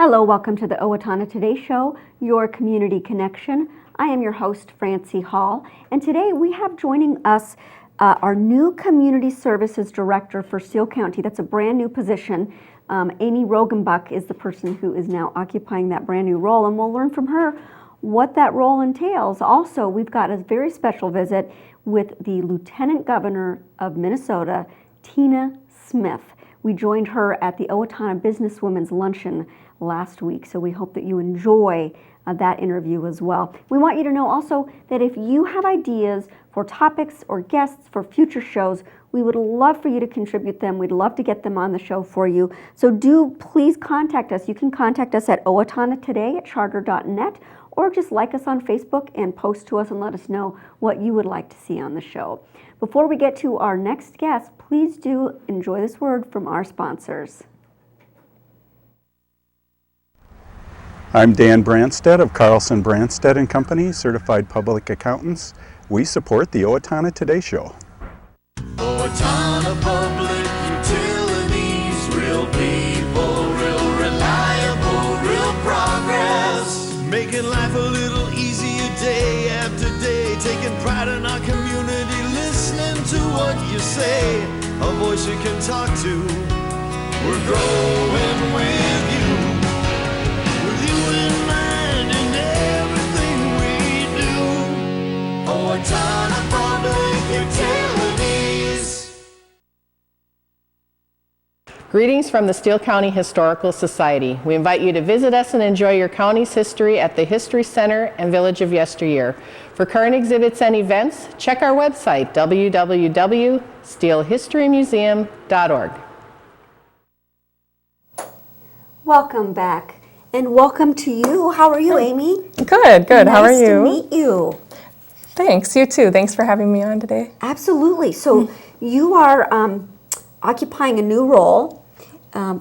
Hello, welcome to the Owatonna Today Show, your community connection. I am your host, Francy Hall, and today we have joining us our new Community Services Director for Steele County. That's a brand new position. Amy Roggenbuck is the person who is now occupying that brand new role, and we'll learn from her what that role entails. Also, we've got a very special visit with the Lieutenant Governor of Minnesota, Tina Smith. We joined her at the Owatonna Business Women's Luncheon last week, so we hope that you enjoy that interview as well. We want you to know also that if you have ideas for topics or guests for future shows, we would love for you to contribute them. We'd love to get them on the show for you. So do please contact us. You can contact us at owatonnatoday@charter.net, or just like us on Facebook and post to us and let us know what you would like to see on the show. Before we get to our next guest, please do enjoy this word from our sponsors. I'm Dan Branstead of Carlson Branstead and Company, Certified Public Accountants. We support the Owatonna Today Show. Owatonna Public Utilities, real people, real reliable, real progress. Making life a little easier day after day, taking pride in our community, listening to what you say, a voice you can talk to. We're growing with you. Owatonna Public Utilities. Greetings from the Steele County Historical Society. We invite you to visit us and enjoy your county's history at the History Center and Village of Yesteryear. For current exhibits and events, check our website, www.steelehistorymuseum.org. Welcome back, and welcome to you. How are you, Amy? Good. How are you? Nice to meet you. Thanks, you too. Thanks for having me on today. Absolutely. So you are occupying a new role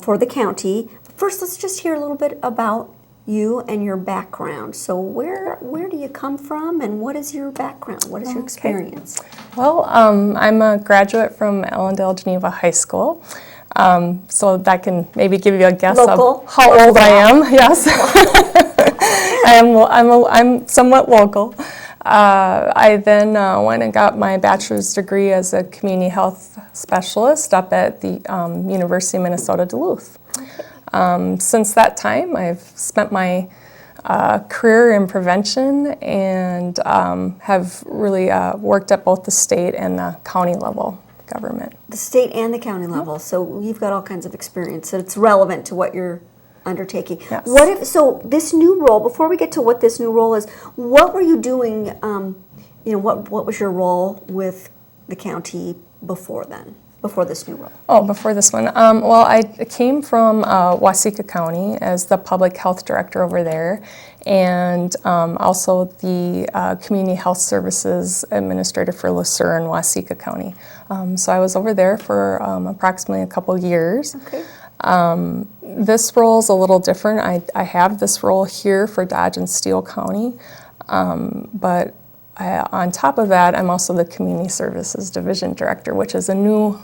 for the county. First, let's just hear a little bit about you and your background. So where do you come from, and what is your background? What is your experience? Well, I'm a graduate from Allendale Geneva High School. So that can maybe give you a guess Local. Of how old I am. Yes, I'm somewhat local. I then went and got my bachelor's degree as a community health specialist up at the University of Minnesota Duluth. Since that time, I've spent my career in prevention and have really worked at both the state and the county level government. The state and the county level. So you've got all kinds of experience. So it's relevant to what you're undertaking. Yes. So this new role, before we get to what this new role is, what were you doing, what was your role with the county before this new role? Oh, before this one. Well, I came from Waseca County as the public health director over there, and also the community health services administrator for Lucerne and Waseca County. So I was over there for approximately a couple years. Okay. This role is a little different. I have this role here for Dodge and Steele County, but on top of that, I'm also the Community Services Division Director, which is a new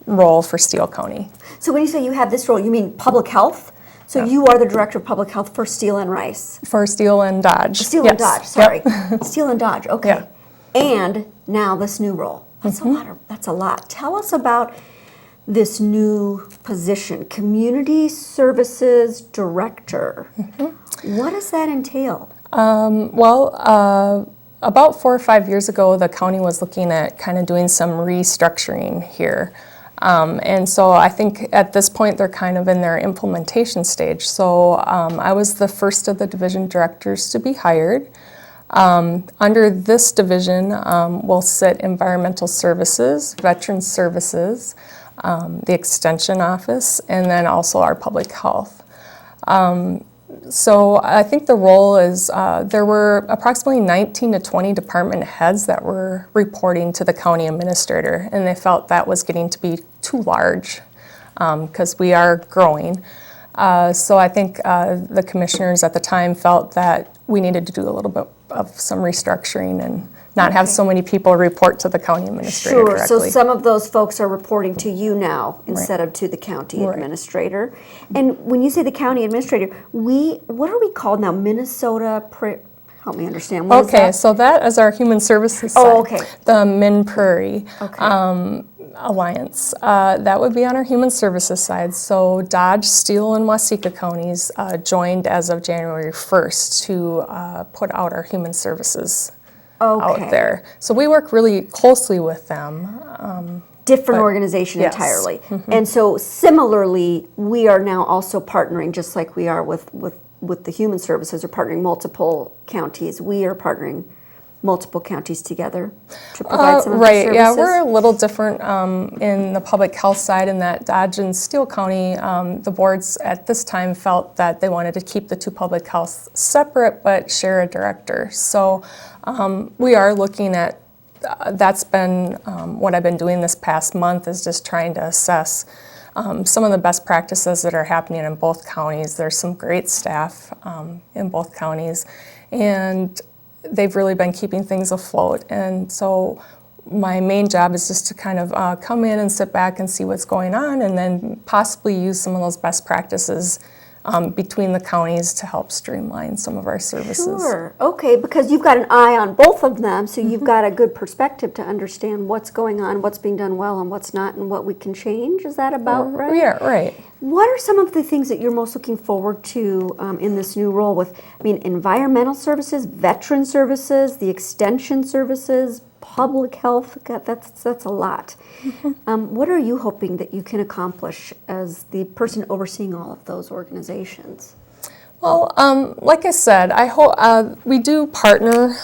role for Steele County. So when you say you have this role, you mean public health? So you are the Director of Public Health for Steele and Rice? For Steele and Dodge. Steele and Dodge, sorry. Yep. Steele and Dodge, okay. Yeah. And now this new role. That's a lot. Tell us about this new position, Community Services Director. What does that entail? About 4 or 5 years ago, the county was looking at kind of doing some restructuring here. And so I think at this point, they're kind of in their implementation stage. So I was the first of the division directors to be hired. Under this division will sit environmental services, veterans services, the extension office, and then also our public health. So I think the role is, there were approximately 19 to 20 department heads that were reporting to the county administrator, and they felt that was getting to be too large because we are growing. So I think the commissioners at the time felt that we needed to do a little bit of some restructuring and not have so many people report to the county administrator Sure, directly. so some of those folks are reporting to you now instead of to the county Right. administrator. And when you say the county administrator, what are we called now? Help me understand. What is Okay, that? so that is our human services side. Oh, okay. The Min Prairie Okay. Alliance. That would be on our human services side. So Dodge, Steele, and Waseca counties joined as of January 1st to put out our human services Okay. out there. So we work really closely with them. Different But- organization yes. entirely. And so similarly, we are now also partnering, just like we are with the human services, are partnering multiple counties. We are partnering multiple counties together to provide some of the Right, services. yeah, we're a little different in the public health side in that Dodge and Steele County, the boards at this time felt that they wanted to keep the two public health separate but share a director. So we are looking at, that's been what I've been doing this past month, is just trying to assess some of the best practices that are happening in both counties. There's some great staff in both counties, and they've really been keeping things afloat. And so my main job is just to kind of come in and sit back and see what's going on, and then possibly use some of those best practices between the counties to help streamline some of our services. Sure, okay, because you've got an eye on both of them, so you've got a good perspective to understand what's going on, what's being done well and what's not, and what we can change. Is that about right? Yeah, right. What are some of the things that you're most looking forward to in this new role with, environmental services, veteran services, the extension services, public health? God, that's a lot. What are you hoping that you can accomplish as the person overseeing all of those organizations? Well, like I said, I hope we do partner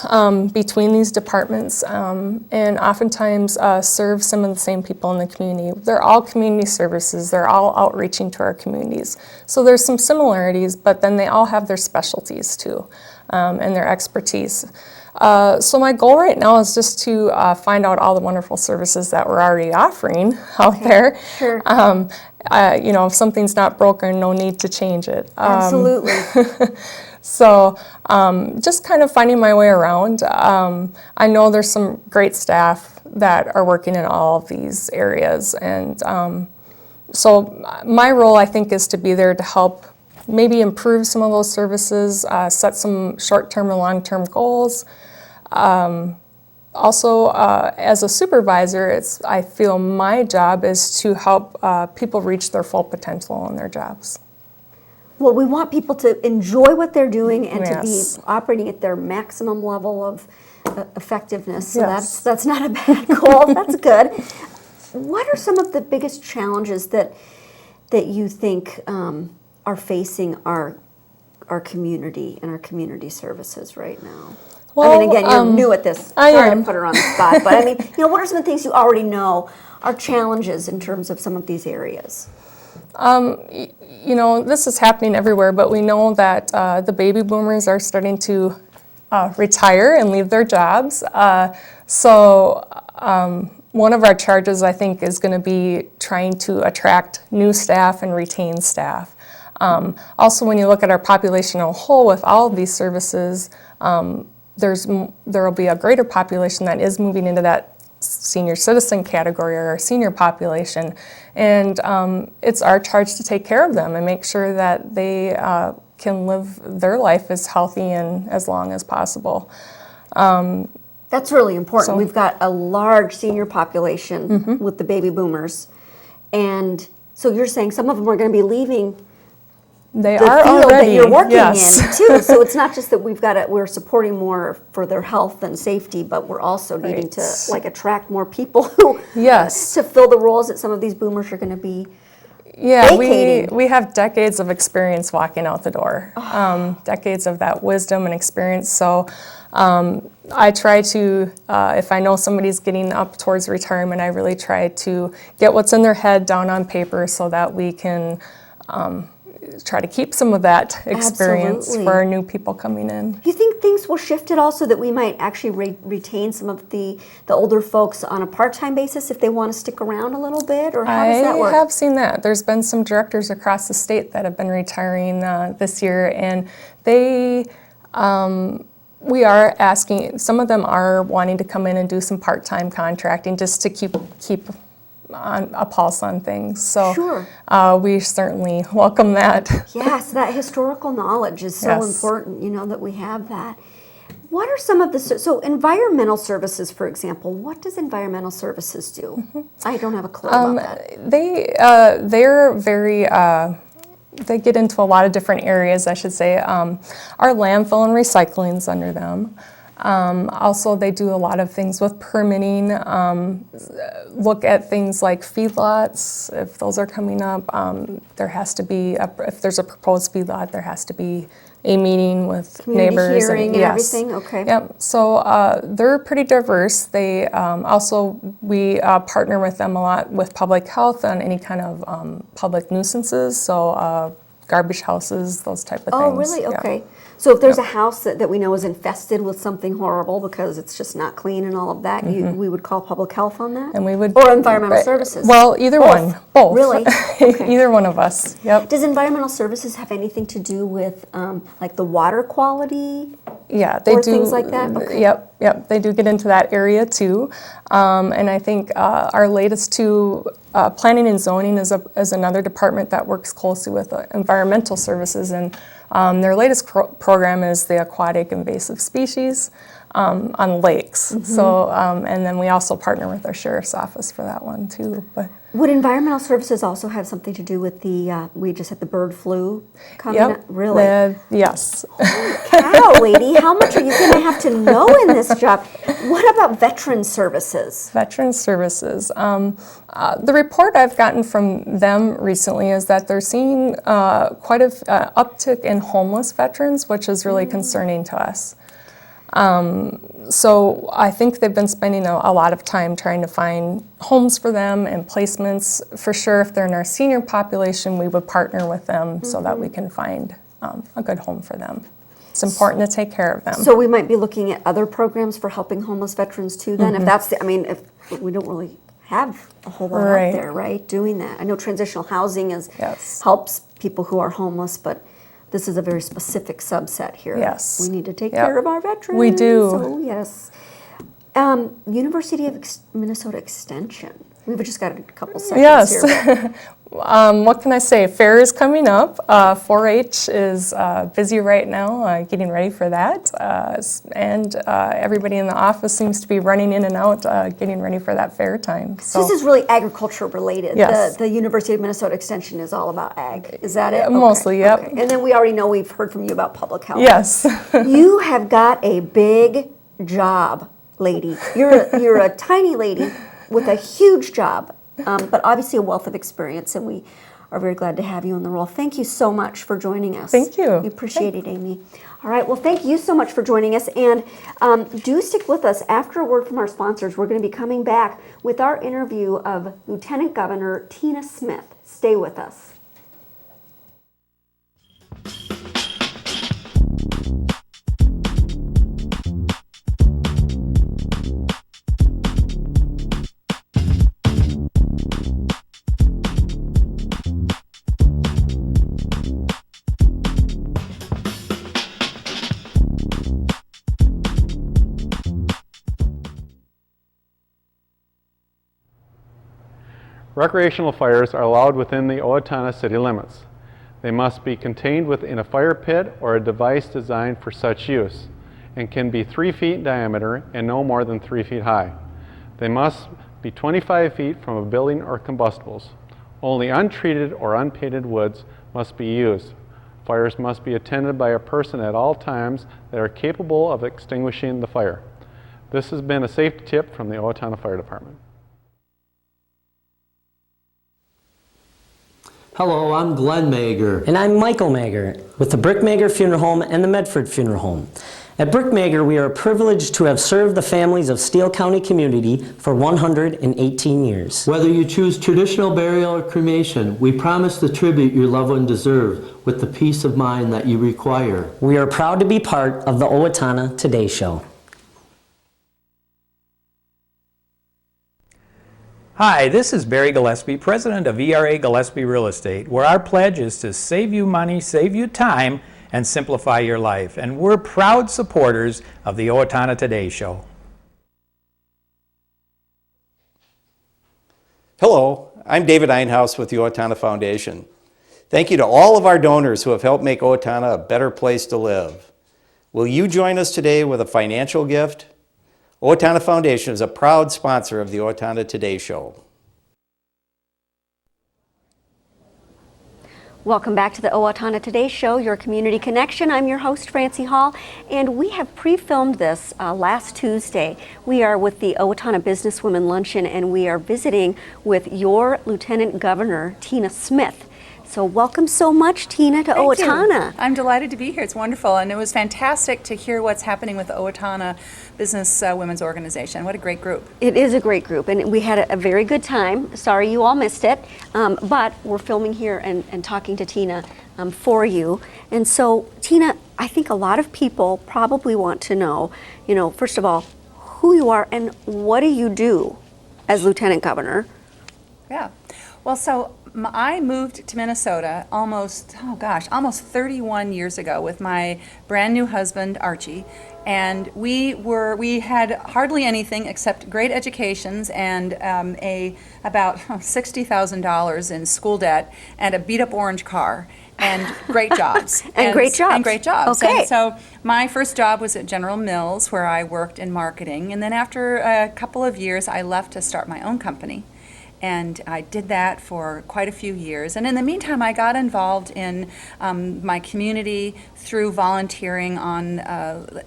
between these departments and oftentimes serve some of the same people in the community. They're all community services. They're all outreaching to our communities. So there's some similarities, but then they all have their specialties too and their expertise. So my goal right now is just to find out all the wonderful services that we're already offering out there. Sure. If something's not broken, no need to change it. Absolutely. So just kind of finding my way around. I know there's some great staff that are working in all of these areas. And so my role, I think, is to be there to help maybe improve some of those services, set some short-term and long-term goals. Also, as a supervisor, I feel my job is to help people reach their full potential in their jobs. Well, we want people to enjoy what they're doing and Yes. to be operating at their maximum level of effectiveness. So Yes. that's not a bad goal. That's good. What are some of the biggest challenges that you think are facing our community and our community services right now? Well, again, you're new at this. I Sorry am. to put her on the spot, but what are some things you already know are challenges in terms of some of these areas? This is happening everywhere, but we know that the baby boomers are starting to retire and leave their jobs. So one of our charges, I think, is going to be trying to attract new staff and retain staff. Also, when you look at our population as a whole with all of these services, there will be a greater population that is moving into that senior citizen category or our senior population, and it's our charge to take care of them and make sure that they can live their life as healthy and as long as possible. That's really important. So- We've got a large senior population with the baby boomers, and so you're saying some of them are going to be leaving They the are field already, that you're working yes. in too. So it's not just that we're supporting more for their health and safety, but we're also needing to Right. attract more people who Yes. to fill the roles that some of these boomers are going to be. Yeah, vacating. we have decades of experience walking out the door, decades of that wisdom and experience. So I try to, if I know somebody's getting up towards retirement, I really try to get what's in their head down on paper so that we can try to keep some of that experience Absolutely. for our new people coming in. Do you think things will shift at all so that we might actually retain some of the older folks on a part-time basis if they want to stick around a little bit, or how does that work? I have seen that. There's been some directors across the state that have been retiring this year, and they We are asking, some of them are wanting to come in and do some part-time contracting just to keep on a pulse on things. So Sure. we certainly welcome that. Yes, that historical knowledge is so Yes. important, you know, that we have that. What are some of the, so environmental services, for example, what does environmental services do? I don't have a clue about that. They're very, they get into a lot of different areas, I should say. Our landfill and recycling is under them. Also, they do a lot of things with permitting, look at things like feedlots, if those are coming up. There has to be, if there's a proposed feedlot, there has to be a meeting with Community neighbors. hearing and yes. everything, okay. Yep, so they're pretty diverse. They also, we partner with them a lot with public health on any kind of public nuisances, so garbage houses, those type of things. Oh, really? Yeah. Okay. So if there's a house that we know is infested with something horrible because it's just not clean and all of that, we would call public health on that? And we would, or environmental services? Well, either Both. one, both. Really? Okay. Either one of us. Yep. Does environmental services have anything to do with like the water quality? Yeah, they or do. things like that? Okay. Yep. They do get into that area too. And I think our latest two, planning and zoning is another department that works closely with environmental services, and their latest program is the aquatic invasive species on lakes. So, and then we also partner with our sheriff's office for that one too. But Would environmental services also have something to do with the, we just had the bird flu coming yep, up? Really? Yes. Cow, lady, how much are you going to have to know in this job? What about veteran services? Veteran services. The report I've gotten from them recently is that they're seeing quite an uptick in homeless veterans, which is really concerning to us. So I think they've been spending a lot of time trying to find homes for them and placements. For sure, if they're in our senior population, we would partner with them so that we can find a good home for them. It's important to take care of them. So we might be looking at other programs for helping homeless veterans too then? If that's the, I mean, if we don't really have a whole lot out there, right, doing that. I know transitional housing helps people who are homeless, but this is a very specific subset here. Yes. We need to take care of our veterans. We do. So, yes. University of Minnesota Extension. We've just got a couple seconds here. What can I say? Fair is coming up. 4-H is busy right now, getting ready for that. And everybody in the office seems to be running in and out, getting ready for that fair time. So this is really agriculture related. Yes. The University of Minnesota Extension is all about ag. Is that it? Mostly, yep. Okay. And then we already know, we've heard from you about public health. Yes. You have got a big job, lady. You're a tiny lady with a huge job, but obviously a wealth of experience, and we are very glad to have you in the role. Thank you so much for joining us. Thank you. We appreciate it, Amy. All right, well, thank you so much for joining us, and do stick with us. After a word from our sponsors, we're going to be coming back with our interview of Lieutenant Governor Tina Smith. Stay with us. Recreational fires are allowed within the Owatonna city limits. They must be contained within a fire pit or a device designed for such use, and can be 3 feet in diameter and no more than 3 feet high. They must be 25 feet from a building or combustibles. Only untreated or unpainted woods must be used. Fires must be attended by a person at all times that are capable of extinguishing the fire. This has been a safety tip from the Owatonna Fire Department. Hello, I'm Glenn Mager. And I'm Michael Mager with the Brick Mager Funeral Home and the Medford Funeral Home. At Brick Mager, we are privileged to have served the families of Steele County community for 118 years. Whether you choose traditional burial or cremation, we promise the tribute your loved one deserves with the peace of mind that you require. We are proud to be part of the Owatonna Today Show. Hi, this is Barry Gillespie, president of ERA Gillespie Real Estate, where our pledge is to save you money, save you time, and simplify your life. And we're proud supporters of the Owatonna Today Show. Hello, I'm David Einhaus with the Owatonna Foundation. Thank you to all of our donors who have helped make Owatonna a better place to live. Will you join us today with a financial gift? Owatonna Foundation is a proud sponsor of the Owatonna Today Show. Welcome back to the Owatonna Today Show, your community connection. I'm your host, Francy Hall, and we have pre-filmed this last Tuesday. We are with the Owatonna Business Women Luncheon, and we are visiting with your Lieutenant Governor, Tina Smith. So welcome so much, Tina, to Thank Owatonna. you. I'm delighted to be here. It's wonderful, and it was fantastic to hear what's happening with the Owatonna Business Women's Organization. What a great group. It is a great group, and we had a very good time. Sorry you all missed it, but we're filming here and talking to Tina for you. And so, Tina, I think a lot of people probably want to know, first of all, who you are and what do you do as Lieutenant Governor? Yeah. Well, so I moved to Minnesota almost 31 years ago with my brand new husband, Archie. And we had hardly anything except great educations and about $60,000 in school debt and a beat up orange car and great jobs. And great jobs. Okay. And so my first job was at General Mills, where I worked in marketing. And then after a couple of years, I left to start my own company. And I did that for quite a few years. And in the meantime, I got involved in my community through volunteering on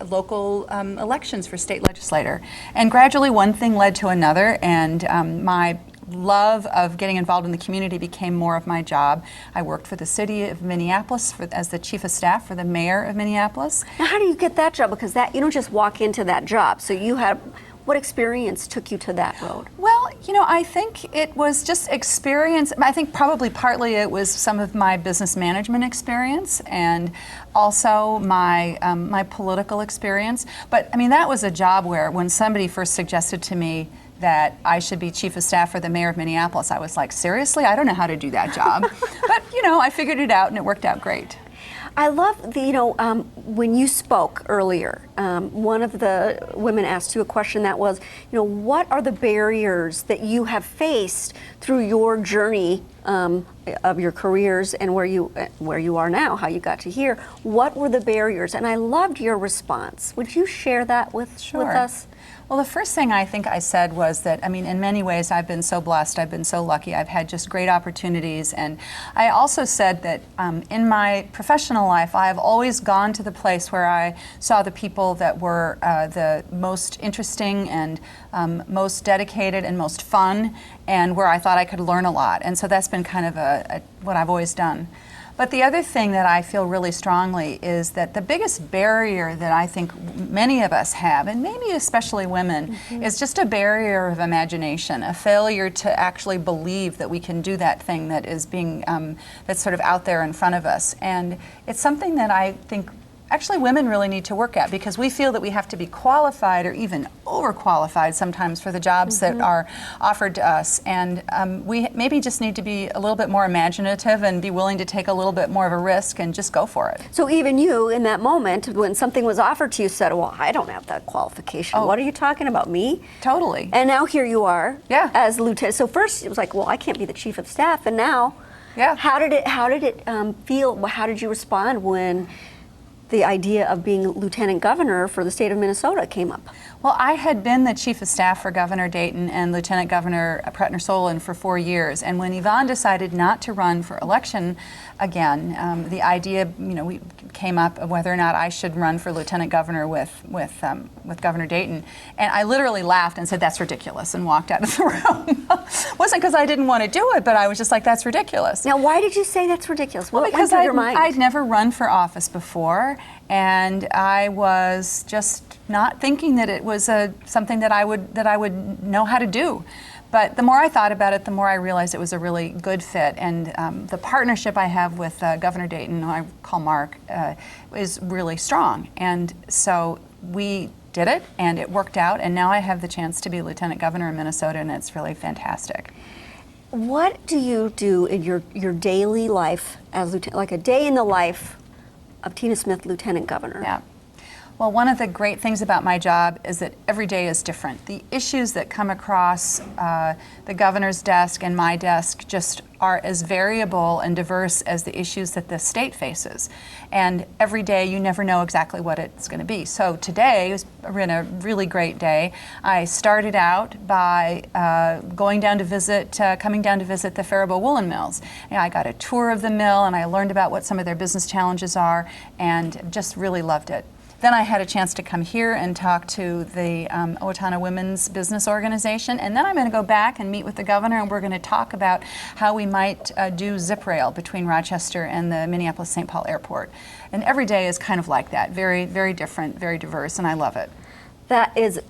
local elections for state legislator. And gradually one thing led to another, and my love of getting involved in the community became more of my job. I worked for the city of Minneapolis as the chief of staff for the mayor of Minneapolis. Now, how do you get that job? Because you don't just walk into that job. So what experience took you to that road? Well, I think it was just experience. I think probably partly it was some of my business management experience and also my my political experience. But I mean, that was a job where when somebody first suggested to me that I should be chief of staff for the mayor of Minneapolis, I was like, seriously? I don't know how to do that job. But, I figured it out and it worked out great. I love when you spoke earlier, one of the women asked you a question that was, what are the barriers that you have faced through your journey of your careers and where you are now, how you got to here? What were the barriers? And I loved your response. Would you share that with us? Well, the first thing I think I said was that, in many ways I've been so blessed, I've been so lucky, I've had just great opportunities. And I also said that in my professional life, I have always gone to the place where I saw the people that were the most interesting and most dedicated and most fun, and where I thought I could learn a lot. And so that's been kind of what I've always done. But the other thing that I feel really strongly is that the biggest barrier that I think many of us have, and maybe especially women, is just a barrier of imagination, a failure to actually believe that we can do that thing that is that's sort of out there in front of us. And it's something that I think actually women really need to work at, because we feel that we have to be qualified or even overqualified sometimes for the jobs that are offered to us. And we maybe just need to be a little bit more imaginative and be willing to take a little bit more of a risk and just go for it. So even you, in that moment, when something was offered to you, said, well, I don't have that qualification. Oh. What are you talking about, me? Totally. And now here you are, Yeah. as lieutenant. So first it was like, well, I can't be the chief of staff. And now, Yeah. how did it feel? How did you respond when the idea of being lieutenant governor for the state of Minnesota came up? Well, I had been the chief of staff for Governor Dayton and Lieutenant Governor Pretner-Solon for 4 years, and when Yvonne decided not to run for election again, the idea, we came up of whether or not I should run for lieutenant governor with Governor Dayton, and I literally laughed and said, "That's ridiculous," and walked out of the room. Wasn't because I didn't want to do it, but I was just like, "That's ridiculous." Now, why did you say that's ridiculous? What Because went through your mind? I'd never run for office before, and I was just not thinking that it was something that I would know how to do. But the more I thought about it, the more I realized it was a really good fit. And the partnership I have with Governor Dayton, who I call Mark, is really strong. And so we did it, and it worked out. And now I have the chance to be Lieutenant Governor in Minnesota, and it's really fantastic. What do you do in your daily life as lieutenant, like a day in the life Tina Smith, Lieutenant Governor. Yeah. Well, one of the great things about my job is that every day is different. The issues that come across the governor's desk and my desk just are as variable and diverse as the issues that the state faces. And every day you never know exactly what it's going to be. So today has been a really great day. I started out by coming down to visit the Faribault Woolen Mills. And I got a tour of the mill and I learned about what some of their business challenges are and just really loved it. Then I had a chance to come here and talk to the Owatonna Women's Business Organization, and then I'm going to go back and meet with the governor, and we're going to talk about how we might do zip rail between Rochester and the Minneapolis-St. Paul Airport. And every day is kind of like that, very, very different, very diverse, and I love it.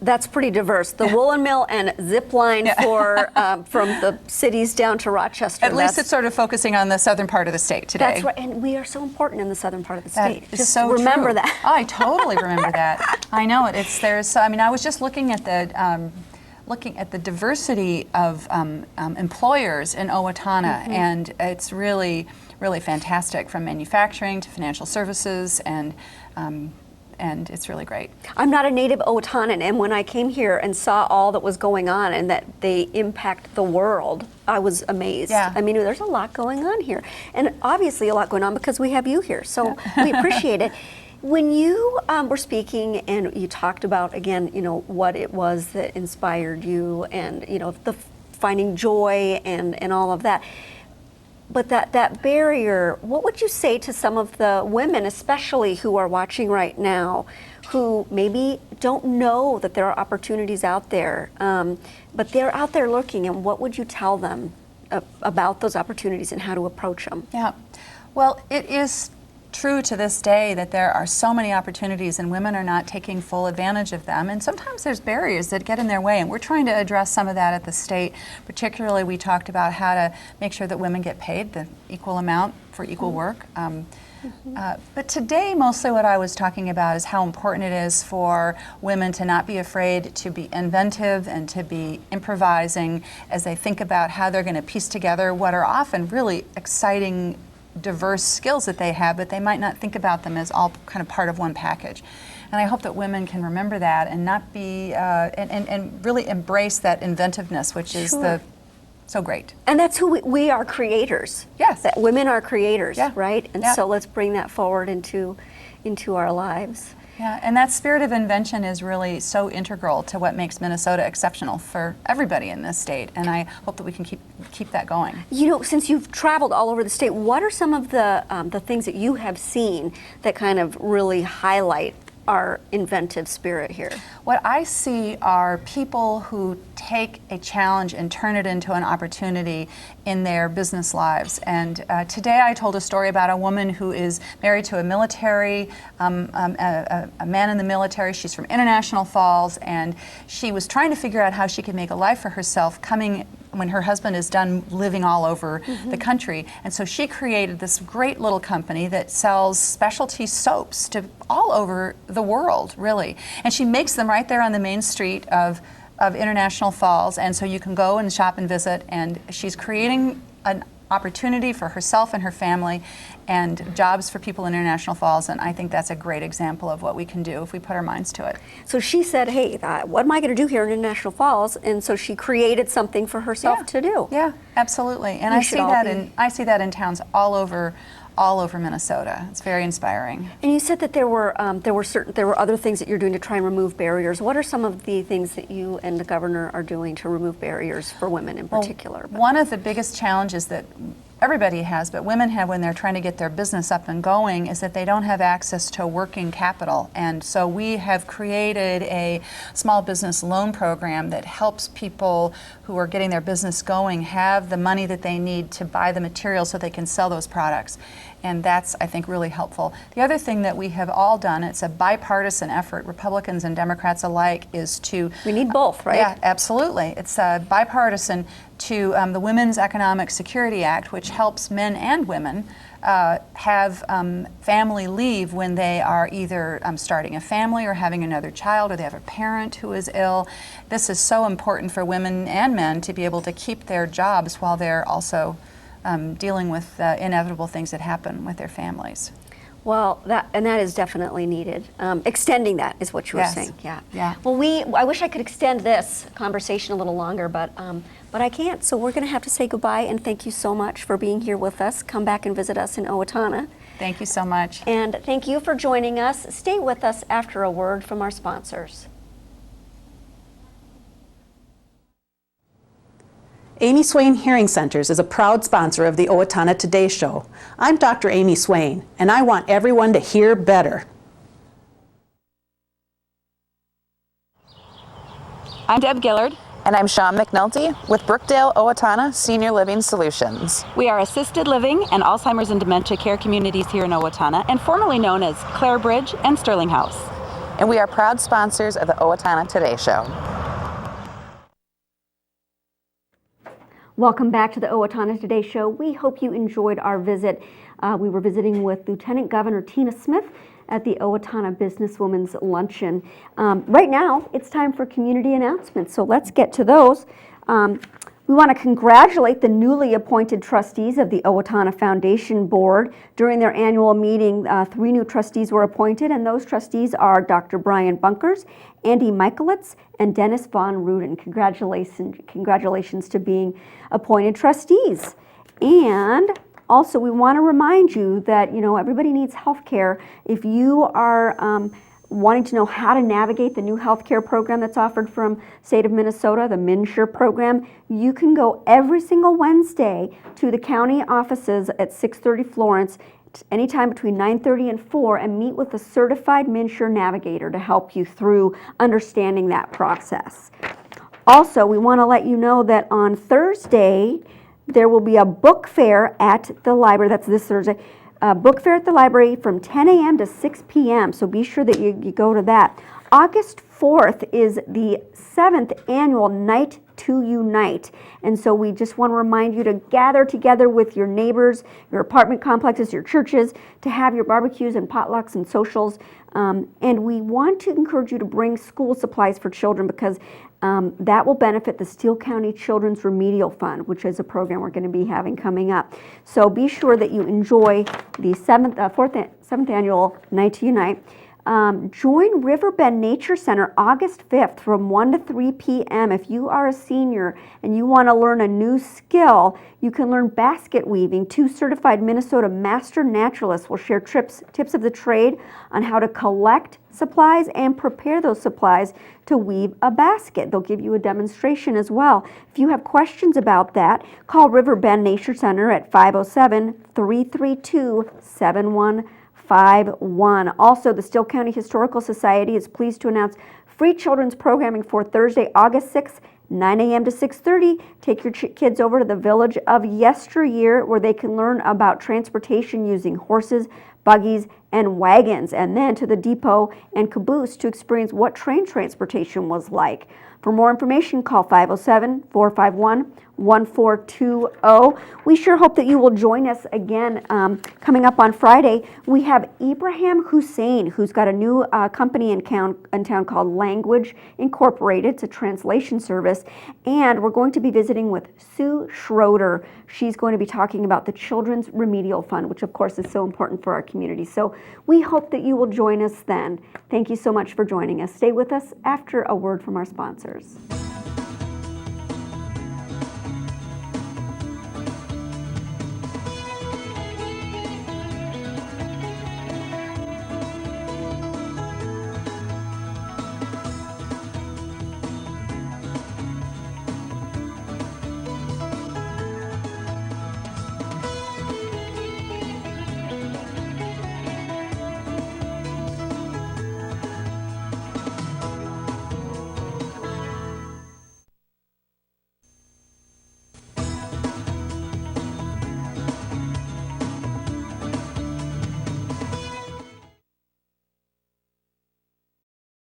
That's pretty diverse. The woolen mill and zip line for from the cities down to Rochester. At least it's sort of focusing on the southern part of the state today. That's right, and we are so important in the southern part of the state. That is Just so remember true. that. I totally remember that. I know it. I mean, I was just looking at the diversity of employers in Owatonna, and it's really, really fantastic, from manufacturing to financial services, and it's really great. I'm not a native Owatonnan, and when I came here and saw all that was going on and that they impact the world, I was amazed. Yeah. I mean, there's a lot going on here, and obviously a lot going on because we have you here, so we appreciate it. When you were speaking and you talked about, again, what it was that inspired you and, the finding joy and all of that, but that barrier, what would you say to some of the women, especially who are watching right now, who maybe don't know that there are opportunities out there, but they're out there looking, and what would you tell them about those opportunities and how to approach them? Yeah, well, it is true to this day that there are so many opportunities and women are not taking full advantage of them, and sometimes there's barriers that get in their way, and we're trying to address some of that at the state. Particularly, we talked about how to make sure that women get paid the equal amount for equal work. But today, mostly what I was talking about is how important it is for women to not be afraid to be inventive and to be improvising as they think about how they're going to piece together what are often really exciting, diverse skills that they have, but they might not think about them as all kind of part of one package. And I hope that women can remember that and not be, and really embrace that inventiveness, which is so great. And that's who we are, creators. Yes. That women are creators, Yeah. right? And Yeah. so let's bring that forward into our lives. Yeah, and that spirit of invention is really so integral to what makes Minnesota exceptional for everybody in this state, and I hope that we can keep that going. Since you've traveled all over the state, what are some of the things that you have seen that kind of really highlight our inventive spirit here? What I see are people who take a challenge and turn it into an opportunity in their business lives. And today I told a story about a woman who is married to a military, a man in the military. She's from International Falls, and she was trying to figure out how she could make a life for herself coming when her husband is done living all over the country. And so she created this great little company that sells specialty soaps to all over the world, really. And she makes them right there on the main street of International Falls, and so you can go and shop and visit, and she's creating an opportunity for herself and her family and jobs for people in International Falls, and I think that's a great example of what we can do if we put our minds to it. So she said, hey, what am I going to do here in International Falls? And so she created something for herself to do. Yeah, absolutely. And I see that in towns all over Minnesota. It's very inspiring. And you said that there were other things that you're doing to try and remove barriers. What are some of the things that you and the governor are doing to remove barriers for women in particular? One of the biggest challenges that everybody has, but women have when they're trying to get their business up and going, is that they don't have access to working capital. And so we have created a small business loan program that helps people who are getting their business going have the money that they need to buy the materials so they can sell those products. And that's, I think, really helpful. The other thing that we have all done, it's a bipartisan effort, Republicans and Democrats alike, is to... We need both, right? Yeah, absolutely. It's bipartisan to the Women's Economic Security Act, which helps men and women have family leave when they are either starting a family or having another child, or they have a parent who is ill. This is so important for women and men to be able to keep their jobs while they're also dealing with inevitable things that happen with their families. Well, that is definitely needed. Extending that is what you were Yes. saying. Yeah. Yeah. Well, I wish I could extend this conversation a little longer, but I can't. So we're going to have to say goodbye. And thank you so much for being here with us. Come back and visit us in Owatonna. Thank you so much. And thank you for joining us. Stay with us after a word from our sponsors. Amy Swain Hearing Centers is a proud sponsor of the Owatonna Today Show. I'm Dr. Amy Swain, and I want everyone to hear better. I'm Deb Gillard. And I'm Sean McNulty with Brookdale Owatonna Senior Living Solutions. We are assisted living and Alzheimer's and dementia care communities here in Owatonna, and formerly known as Clare Bridge and Sterling House. And we are proud sponsors of the Owatonna Today Show. Welcome back to the Owatonna Today Show. We hope you enjoyed our visit. We were visiting with Lieutenant Governor Tina Smith at the Owatonna Business Women's Luncheon. Right now, it's time for community announcements, so let's get to those. We want to congratulate the newly appointed trustees of the Owatonna Foundation Board. During their annual meeting, 3 new trustees were appointed, and those trustees are Dr. Brian Bunkers, Andy Michelitz, and Dennis Von Ruden. Congratulations to being appointed trustees. And also, we want to remind you that, everybody needs health care. If you are wanting to know how to navigate the new health care program that's offered from state of Minnesota, the MNsure program, you can go every single Wednesday to the county offices at 630 Florence anytime between 9:30 and 4 and meet with a certified MNsure navigator to help you through understanding that process. Also, we want to let you know that on Thursday, there will be a book fair at the library. That's this Thursday. Book fair at the library from 10 a.m. to 6 p.m. So be sure that you go to that. August 4th is the 7th annual Night to Unite. And so we just want to remind you to gather together with your neighbors, your apartment complexes, your churches, to have your barbecues and potlucks and socials. And we want to encourage you to bring school supplies for children because that will benefit the Steele County Children's Remedial Fund, which is a program we're going to be having coming up. So be sure that you enjoy the 7th annual Night to Unite. Join Riverbend Nature Center August 5th from 1 to 3 p.m. If you are a senior and you want to learn a new skill, you can learn basket weaving. 2 certified Minnesota master naturalists will share tips of the trade on how to collect supplies and prepare those supplies to weave a basket. They'll give you a demonstration as well. If you have questions about that, call Riverbend Nature Center at 507-332-7151. Also, the Steele County Historical Society is pleased to announce free children's programming for Thursday, August 6th, 9 a.m. to 6:30. Take your kids over to the Village of Yesteryear where they can learn about transportation using horses, buggies, and wagons, and then to the depot and caboose to experience what train transportation was like. For more information, call 507-451-1420. We sure hope that you will join us again coming up on Friday. We have Ibrahim Hussein, who's got a new company in town called Language Incorporated. It's a translation service. And we're going to be visiting with Sue Schroeder. She's going to be talking about the Children's Remedial Fund, which of course is so important for our community. So we hope that you will join us then. Thank you so much for joining us. Stay with us after a word from our sponsors.